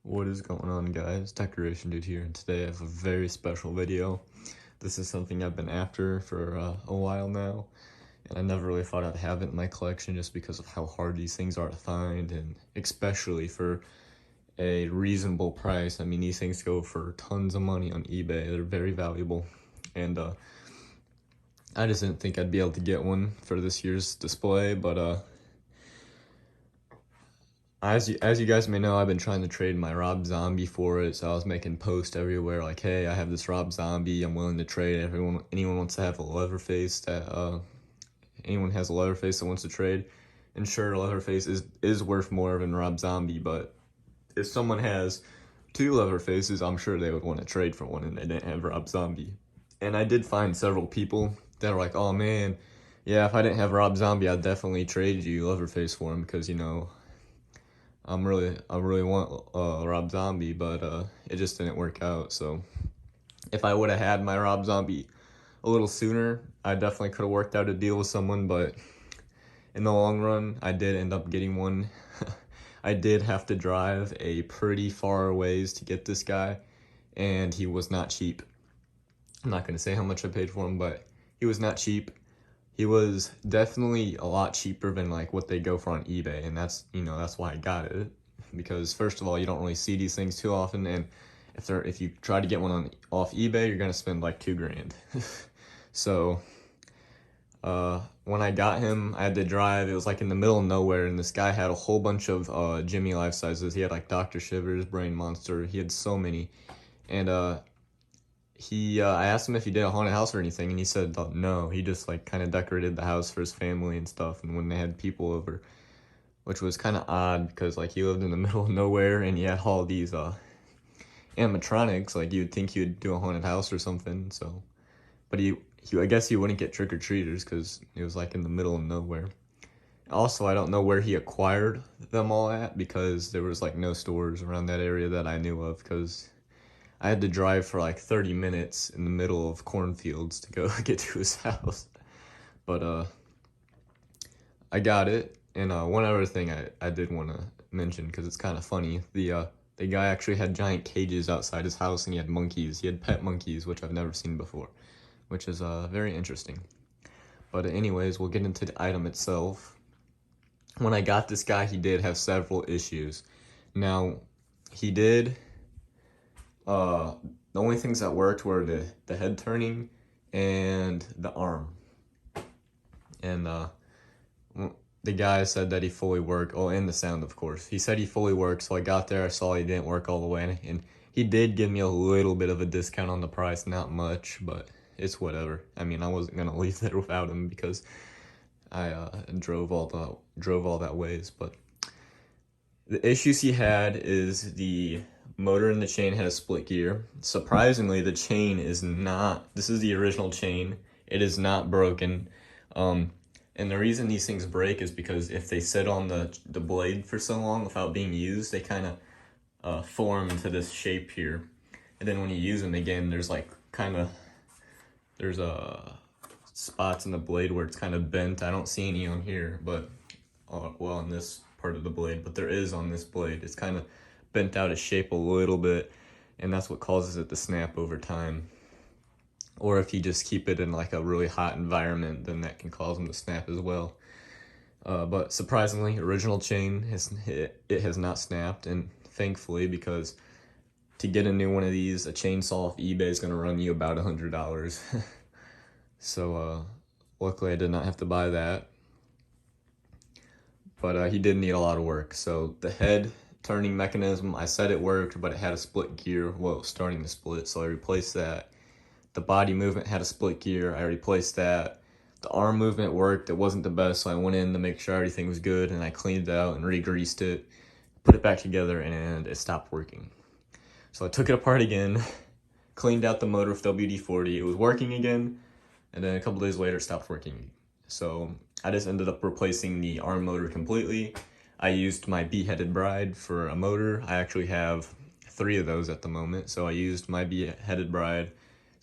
What is going on, guys? Decoration Dude here, and today I have a very special video. This is something I've been after for a while now, and I never really thought I'd have it in my collection just because of how hard these things are to find, and especially for a reasonable price. I mean, these things go for tons of money on eBay. They're very valuable, and I just didn't think I'd be able to get one for this year's display, but as you guys may know, I've been trying to trade my Rob Zombie for it, so I was making posts everywhere like, hey, I have this Rob Zombie, I'm willing to trade. Anyone wants to have a Leatherface anyone has a Leatherface that wants to trade. And sure, Leatherface is worth more than Rob Zombie, but if someone has two Leatherfaces, I'm sure they would want to trade for one, and they didn't have Rob Zombie. And I did find several people that are like, oh man, yeah, if I didn't have Rob Zombie, I'd definitely trade you Leatherface for him because, I really want Rob Zombie, but it just didn't work out. So if I would have had my Rob Zombie a little sooner, I definitely could have worked out a deal with someone. But in the long run, I did end up getting one. I did have to drive a pretty far ways to get this guy, and he was not cheap. I'm not gonna say how much I paid for him, but he was not cheap. He was definitely a lot cheaper than like what they go for on eBay, and that's why I got it, because first of all, you don't really see these things too often, and if you try to get one off eBay, you're gonna spend like $2,000. So when I got him, I had to drive. It was like in the middle of nowhere, and this guy had a whole bunch of Gemmy life sizes. He had like Dr. Shivers, Brain Monster. He had so many, and I asked him if he did a haunted house or anything, and he said no. He just like kind of decorated the house for his family and stuff, and when they had people over, which was kind of odd because like he lived in the middle of nowhere and he had all these animatronics. Like you would think he would do a haunted house or something. So, but I guess he wouldn't get trick-or-treaters because it was like in the middle of nowhere. Also, I don't know where he acquired them all at because there was like no stores around that area that I knew of, because I had to drive for like 30 minutes in the middle of cornfields to go get to his house. But I got it. And one other thing I did want to mention, because it's kind of funny, the guy actually had giant cages outside his house, and he had monkeys. He had pet monkeys, which I've never seen before, which is very interesting. But anyways, we'll get into the item itself. When I got this guy, he did have several issues. Now, he did the only things that worked were the head turning and the arm. And the guy said that he fully worked. Oh, and the sound, of course. He said he fully worked, so I got there, I saw he didn't work all the way, and he did give me a little bit of a discount on the price, not much, but it's whatever. I mean, I wasn't gonna leave there without him because I drove all that ways. But the issues he had is the motor and the chain had a split gear. Surprisingly, the chain is not, this is the original chain. It is not broken. And the reason these things break is because if they sit on the blade for so long without being used, they kind of form into this shape here. And then when you use them again, there's like there's spots in the blade where it's kind of bent. I don't see any on here, but well, on this part of the blade, but there is on this blade. It's kind of bent out of shape a little bit, and that's what causes it to snap over time. Or if you just keep it in like a really hot environment, then that can cause them to snap as well. But surprisingly, original chain it has not snapped, and thankfully, because to get a new one of these, a chainsaw off eBay is going to run you about $100. So luckily I did not have to buy that. But he did need a lot of work. So the head turning mechanism, I said it worked, but it had a split gear. Well, it was starting to split, so I replaced that. The body movement had a split gear. I replaced that. The arm movement worked. It wasn't the best, so I went in to make sure everything was good, and I cleaned it out and re-greased it, put it back together, and it stopped working. So I took it apart again, cleaned out the motor with WD-40. It was working again, and then a couple days later, it stopped working. So I just ended up replacing the arm motor completely. I used my beheaded bride for a motor. I actually have 3 of those at the moment, so I used my beheaded bride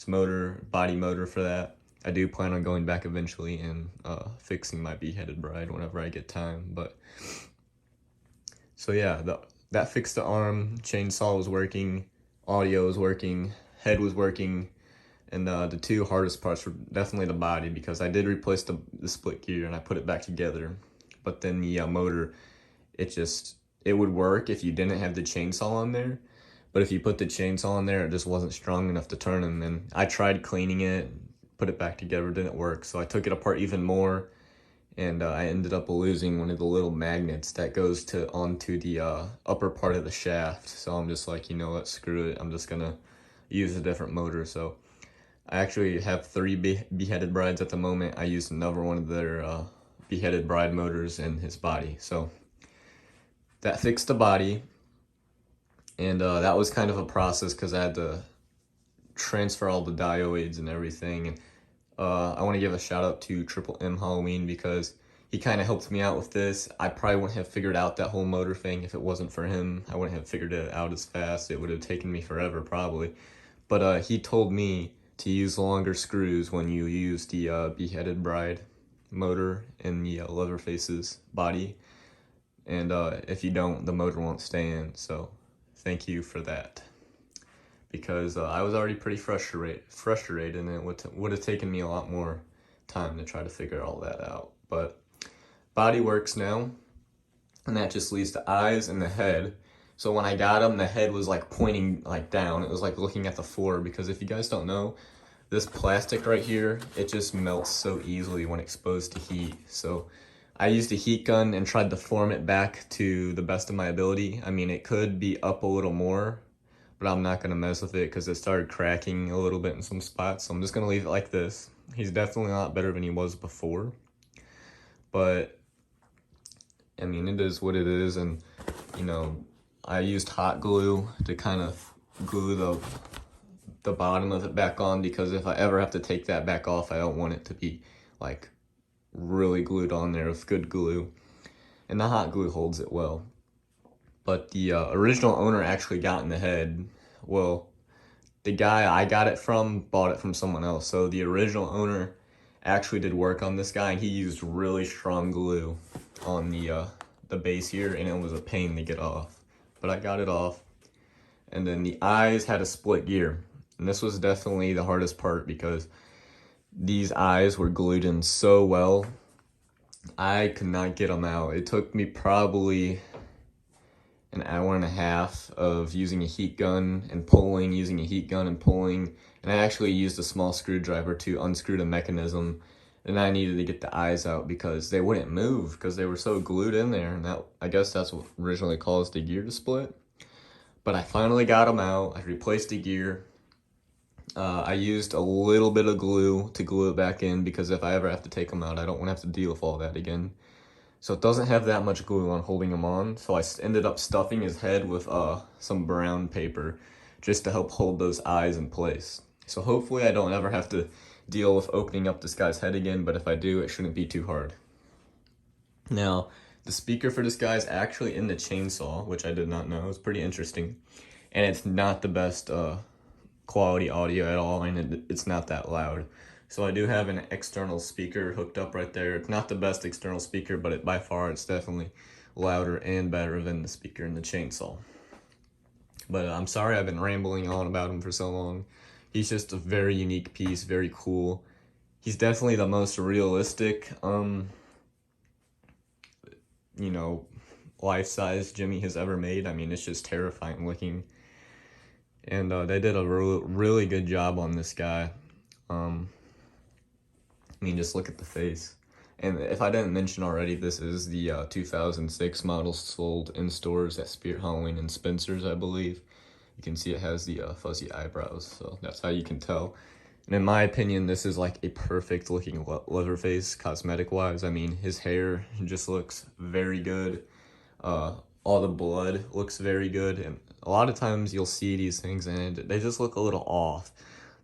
body motor for that. I do plan on going back eventually and fixing my beheaded bride whenever I get time. But so yeah, that fixed the arm, chainsaw was working, audio was working, head was working, and the two hardest parts were definitely the body, because I did replace the split gear and I put it back together. But then the motor, it would work if you didn't have the chainsaw on there. But if you put the chainsaw on there, it just wasn't strong enough to turn them. And I tried cleaning it, put it back together, it didn't work. So I took it apart even more, and I ended up losing one of the little magnets that goes onto the upper part of the shaft. So I'm just like, you know what, screw it. I'm just gonna use a different motor. So I actually have 3 beheaded brides at the moment. I used another one of their beheaded bride motors in his body. So that fixed the body, and that was kind of a process because I had to transfer all the diodes and everything. And I want to give a shout out to Triple M Halloween, because he kind of helped me out with this. I probably wouldn't have figured out that whole motor thing if it wasn't for him. I wouldn't have figured it out as fast. It would have taken me forever probably. But he told me to use longer screws when you use the beheaded bride motor in the Leatherface's body. And if you don't, the motor won't stay in. So thank you for that. Because I was already pretty frustrated, and it would have taken me a lot more time to try to figure all that out. But body works now, and that just leaves the eyes and the head. So when I got him, the head was like pointing like down. It was like looking at the floor, because if you guys don't know, this plastic right here, it just melts so easily when exposed to heat. So I used a heat gun and tried to form it back to the best of my ability. I mean, it could be up a little more, but I'm not gonna mess with it because it started cracking a little bit in some spots. So I'm just gonna leave it like this. He's definitely a lot better than he was before. But I mean, it is what it is. And you know, I used hot glue to kind of glue the bottom of it back on, because if I ever have to take that back off, I don't want it to be like really glued on there with good glue. And the hot glue holds it well. But the original owner actually got in the head. Well, the guy I got it from bought it from someone else. So the original owner actually did work on this guy, and he used really strong glue on the base here, and it was a pain to get off. But I got it off. And then the eyes had a split gear. And this was definitely the hardest part, because these eyes were glued in so well. I could not get them out. It took me probably an hour and a half of using a heat gun and pulling, using a heat gun and pulling. And I actually used a small screwdriver to unscrew the mechanism. And I needed to get the eyes out because they wouldn't move because they were so glued in there. And that, I guess that's what originally caused the gear to split. But I finally got them out. I replaced the gear. I used a little bit of glue to glue it back in, because if I ever have to take them out, I don't want to have to deal with all that again. So it doesn't have that much glue on holding him on. So I ended up stuffing his head with some brown paper just to help hold those eyes in place. So hopefully I don't ever have to deal with opening up this guy's head again, but if I do, it shouldn't be too hard. Now, the speaker for this guy is actually in the chainsaw, which I did not know. It's pretty interesting. And it's not the best quality audio at all, and it's not that loud. So I do have an external speaker hooked up right there. It's not the best external speaker, but by far it's definitely louder and better than the speaker in the chainsaw. But I'm sorry I've been rambling on about him for so long. He's just a very unique piece, very cool. He's definitely the most realistic, life-size Gemmy has ever made. I mean, it's just terrifying looking. And they did a really good job on this guy. I mean, just look at the face. And if I didn't mention already, this is the 2006 model sold in stores at Spirit Halloween and Spencer's, I believe. You can see it has the fuzzy eyebrows, so that's how you can tell. And in my opinion, this is like a perfect looking Leatherface cosmetic-wise. I mean, his hair just looks very good. All the blood looks very good. And a lot of times you'll see these things and they just look a little off.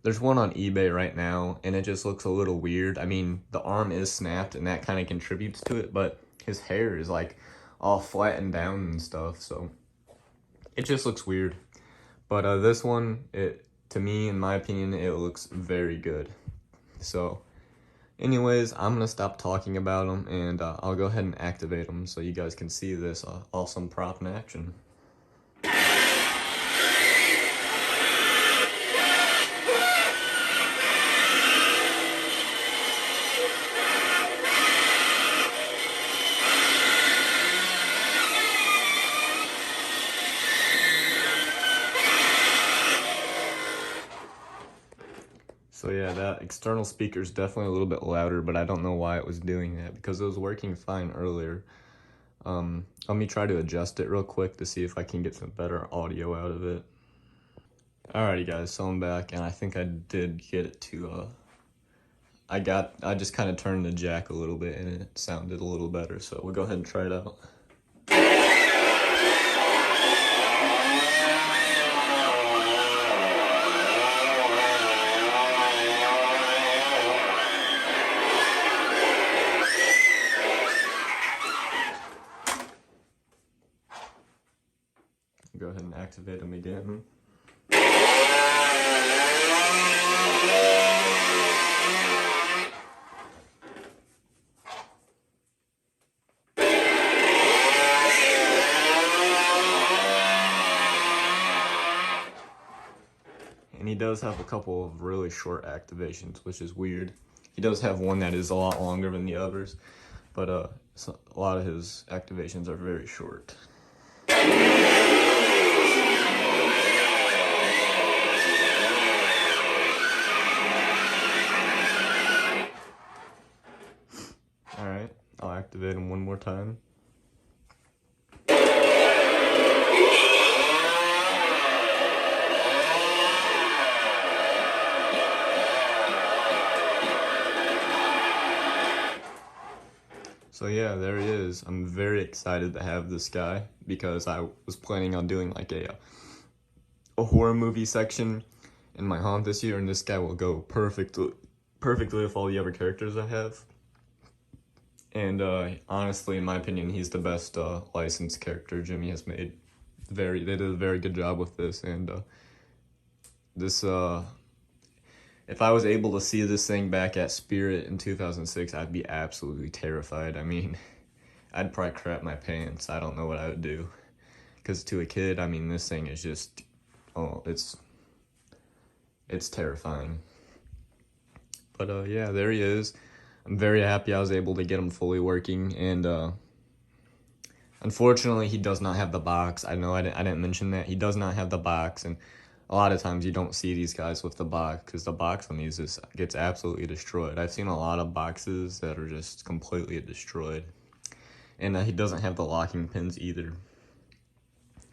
There's one on eBay right now, and it just looks a little weird. I mean, the arm is snapped, and that kind of contributes to it, but his hair is, like, all flattened down and stuff, so it just looks weird. But this one, to me, in my opinion, it looks very good. So, anyways, I'm going to stop talking about them, and I'll go ahead and activate them so you guys can see this awesome prop in action. So yeah, that external speaker is definitely a little bit louder, but I don't know why it was doing that because it was working fine earlier. Let me try to adjust it real quick to see if I can get some better audio out of it. Alrighty guys, so I'm back, and I think I did get it to, I just kind of turned the jack a little bit and it sounded a little better, so we'll go ahead and try it out. Go ahead and activate them again. And he does have a couple of really short activations, which is weird. He does have one that is a lot longer than the others, but a lot of his activations are very short. Alright, I'll activate him one more time. So yeah, there he is. I'm very excited to have this guy because I was planning on doing like a horror movie section in my haunt this year, and this guy will go perfectly with all the other characters I have. And honestly, in my opinion, he's the best licensed character Gemmy has made. They did a very good job with this, and this if I was able to see this thing back at Spirit in 2006, I'd be absolutely terrified. I mean, I'd probably crap my pants. I don't know what I would do. Because to a kid, I mean, this thing is just, oh, it's terrifying. But yeah, there he is. I'm very happy I was able to get him fully working, and unfortunately, he does not have the box. I know I didn't mention that. He does not have the box, and a lot of times you don't see these guys with the box because the box on these gets absolutely destroyed. I've seen a lot of boxes that are just completely destroyed. And he doesn't have the locking pins either.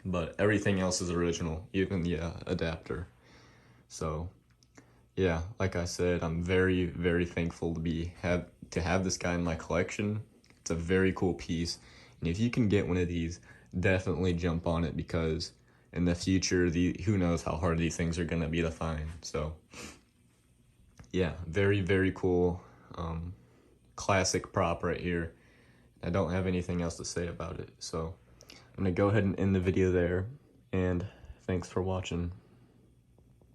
But everything else is original, even the adapter. So, yeah, like I said, I'm very, very thankful to have this guy in my collection. It's a very cool piece. And if you can get one of these, definitely jump on it because in the future, who knows how hard these things are going to be to find. So, yeah, very, very cool classic prop right here. I don't have anything else to say about it. So, I'm going to go ahead and end the video there. And thanks for watching.